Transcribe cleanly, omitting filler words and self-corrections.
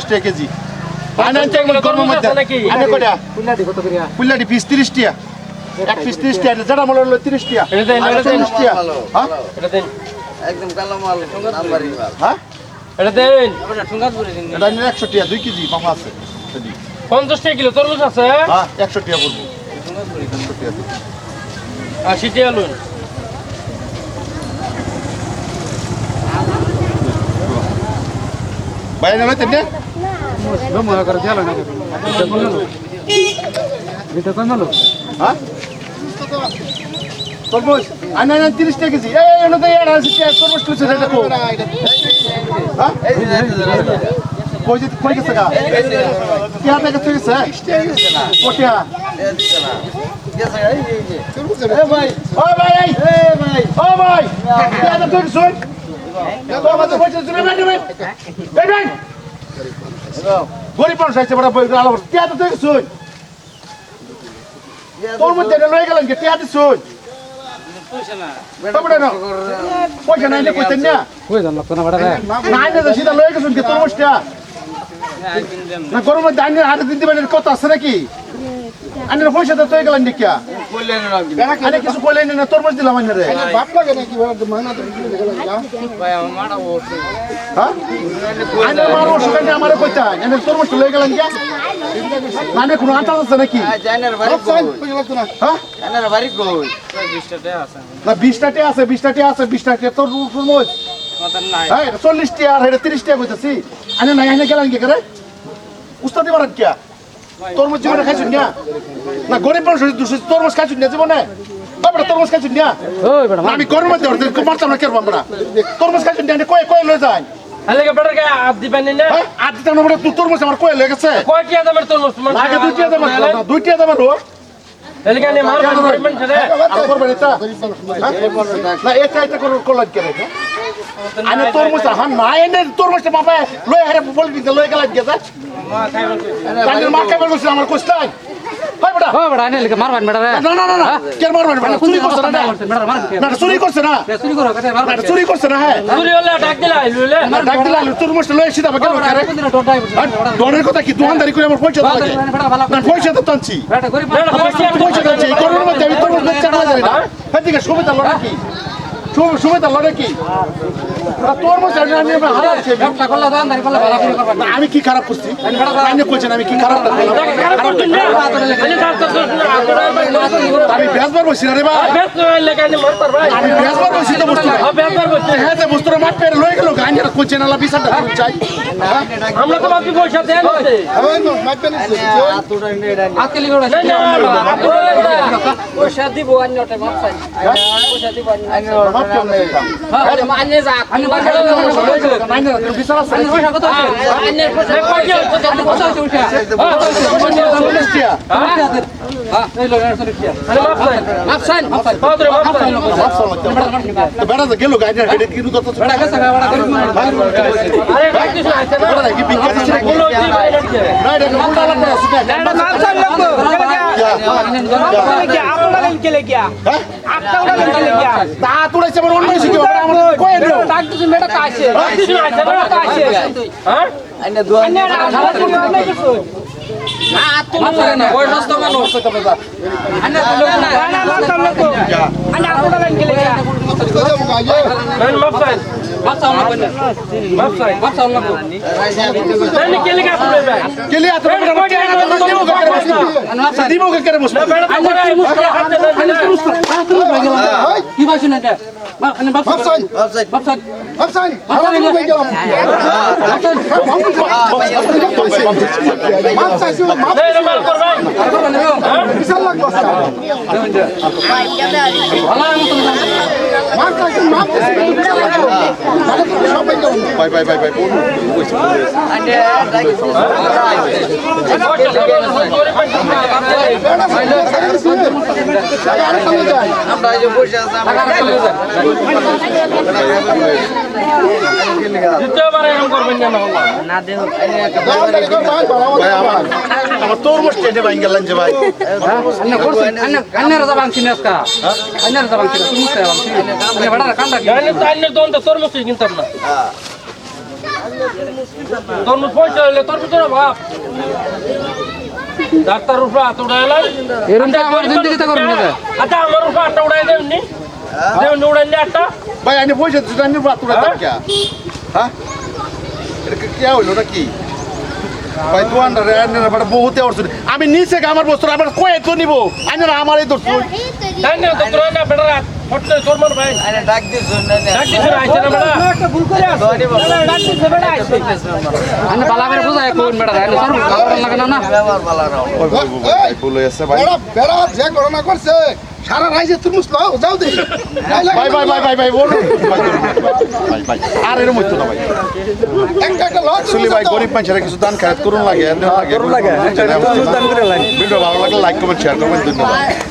টাকা KG পুল্লাটি piece 30 টাকা এক পিস 30 টাকা যেটা মনে হলো 30 টাকা 40 টাকা একদম কালো মাল নাম্বারই মাল হ্যাঁ এটা দেন এটা নিয়ে 100 টাকা 2 কেজি মামা আছে 50 টাকা কিলো তরমুজ আছে হ্যাঁ 100 টাকা বলবো 100 টাকা 80 টাকা লুন বাইরে না তেনে হ্যাঁ তরমুজ আনা 30 টাকা কেজি এই এনে তো এর আছে তরমুজ তুলছে দেখো হ্যাঁ কই গেছে গা কি হাতে গেছে কোটিয়া এ ভাই ও ভাই এ ভাই ও ভাই কি হাতে তুই শুন তো আমাদের পয়সা শুনে ভাই ভাই ভাই গরিব মানুষ আছে বড় বই আলো কি হাতে তুই শুন তোর মধ্যে লয়ে গেলেন কি হাতে শুন পয়সা না পয়সা নাই না কইতেন না কই জান লাগতো না বড় রে নাই না সিধা লয়ে গেছেন কি তরমুজটা না গরমের দাইনের হাতে দিতে পারেন কত আছে নাকি আনের পয়সা তো তুই গেলেন দেখিয়া আনে কিছু কইলেন না তরমুজ দিলাম আনে রে বাপ লাগে নাকি মানা তো ভাই আমার মারা ওঠে হ্যাঁ আনে মারো সেখানে আমারে কইতা আনে তরমুজ লয়ে গেলেন কি মানে কোনো আটা আছে নাকি জানার বাড়ি কই হ্যাঁ জানার বাড়ি কই 20 টাকা আছে না 20 টাকা আছে 20 টাকা আছে 20 টাকা তরমুজ মতন নাই হ্যাঁ 40 টাকা আর 30 টাকা কইতাছি আনে নাই আনে গেলেন কি করে উস্তাদি মারাত কি তরমুজ জীবনে খাইছুন না না গরিব মানুষ তরমুজ খাইছুন না জীবনে আমরা তরমুজ খাইছুন না ওই বড় আমি গরম মধ্যে মারতাম না কেরব আমরা তরমুজ খাইছুন না কই কই লয়ে যায় আলেকে বড় কে আদ দিবেন না আজ দিতাম না তুই তরমুজ আমার কই লয়ে গেছে কয় টিয়া দামের তরমুজ আগে 2 টাকা দাম না 2 টাকা দাম রো এলিকে নে মাল পেমেন্ট করে আর করবেন এটা না এটা করলাম কে রে আনে তরমুজ হান না এনে তরমুজটা বাবা লয়ে হারে বলবি লয়ে গেল গেছে তাদের মা কেবল বলছিল আমার কষ্টাই হয় বড়া ও বড় আনে লিখে মারবান বড় রে না না না না কে মারবেন মানে চুরি করছ না বড় মার না চুরি করছ না চুরি করো কত মার না চুরি করছ না হ্যাঁ চুরি হলে ডাক দিলা লইলে না ডাক দিলা তরমুজ লয়ে সিধা বাকে করে ডনের কথা কি দোকানদারি করে আমার পয়সা লাগে না পয়সা তো টানছি বেটা গরিব পয়সা টানছি করোনার মধ্যে আমি তরমুজ বেচতে না জানি না এদিকে সুবিধা লড়া কি সুবিধা লড়ে কি তরমুজ আমি হারাচ্ছি ব্যবসা করলে দোকানদারি করলে ভালো করে করবা আমি কি খারাপ করছি আপনি কইছেন আমি কি খারাপ আমি বেচবার বসছি না রে ভাই আমি বেচবার বসছি তো বস্তু হ্যাঁ যে বস্তুটা মাঠ পেরে লয়ে গেল গান যেটা কইছেন আলা বিচারটা করুন চাই আমরা তো বাকি পয়সা দেন আজকে লিগো পয়সা দিব অন্যটা মাপ চাই পয়সা দিব আরে মানে যা নাই না বিচার আছে পয়সা কত আছে আন্যের পয়সা কত আছে উঠা হ্যাঁ এই লোক আর সরিয়া মাপ চাই বেড়া গেল গাড়ি হেডে কিন্তু কত বড় গেছে বড় গরিব আরে ভাই কিছু আছে না বড় কি বিজ্ঞান বলো জি ভাই নাকি না এটা উল্টা লাগবে সুটা মাপ চাই লাগবো কি আপনারা লেনকে গিয়া হ্যাঁ আপনারা লেনকে গিয়া তা তোড়াইছে আমার অন্য কিছু কি আমরা কই দিও ডাক দিছ মেটা কাছে কিছু আছে না কাছে হ্যাঁ আন্য দুয়া আন্য না কিছু না তুমি না ওই রাস্তা মানুষ আন্য না মাপ চাই লাগবো আন্য আপনারা লেনকে গিয়া মাপ চাই মাপ চাই লেনকে গিয়া আপনারা ভাই কেলি আতো দিব কে করে বসে কি ভাষণ এটা ভাবছাই বাপসান ভাবছাই আমি কই গেলাম ভাবছাই মাল করবেন বিশাল লাগবে ভালো মত ভাবছাই মাপ সবাই গেলাম ভাই ভাই ভাই ভাই কোন কইছে আমরা এই যে বসে আছি আমরা আমার তরমুজ টেনে বাইন গেলেন যে ভাই আন্নার যাবান সিনাসকা আন্নার যাবান সিনাস তুমি মুস্তা যাবান সিনাস বড় কান্দা কি তরমুজ কিনতাম না তরমুজ পয়সা হলে তরমুজ না বাপ ডাক্তার উপরে হাত উড়াইলেন এরকম আমার জিন্দগি তে করুন না আচ্ছা আমার উপরে হাতটা উড়াই দেননি দেন উড়াইনি হাতটা ভাই আমি পয়সা দিতে বাত তুলে দাম কে হ্যাঁ এটা কি হইলো নাকি ভাই দোকানদার আন্নারা বড় বহুতে অর্থ আমি নিচে আমার বস্তু আবার কয়ে তো নিব আন্নারা আমারই দোষ তাই না তো তোরা না বেটা রাত ফটতে তোর মার ভাই আরে ডাক দিছ না ডাক দিছ আইছে না বেটা একটা ভুল করে আছে ডাক দিছে বেটা আইছে আন্না বালা করে বুঝায় কোন বেটা আন্না সর খাবার লাগে না না আমার বালা রাও ভুল হয়েছে ভাই বেড়া যে করোনা করছে সারা রাইজে তুরমুজ লাও যাও দে ভাই ভাই ভাই ভাই ভাই বলুন ভাই ভাই আর এর মতো না ভাই একটা লজ আসলে ভাই গরিব মানুষেরা কিছু দান খারাপ করুন লাগে করুন লাগে ভিডিও ভালো লাগলে লাইক কমেন্ট শেয়ার করবেন ধন্যবাদ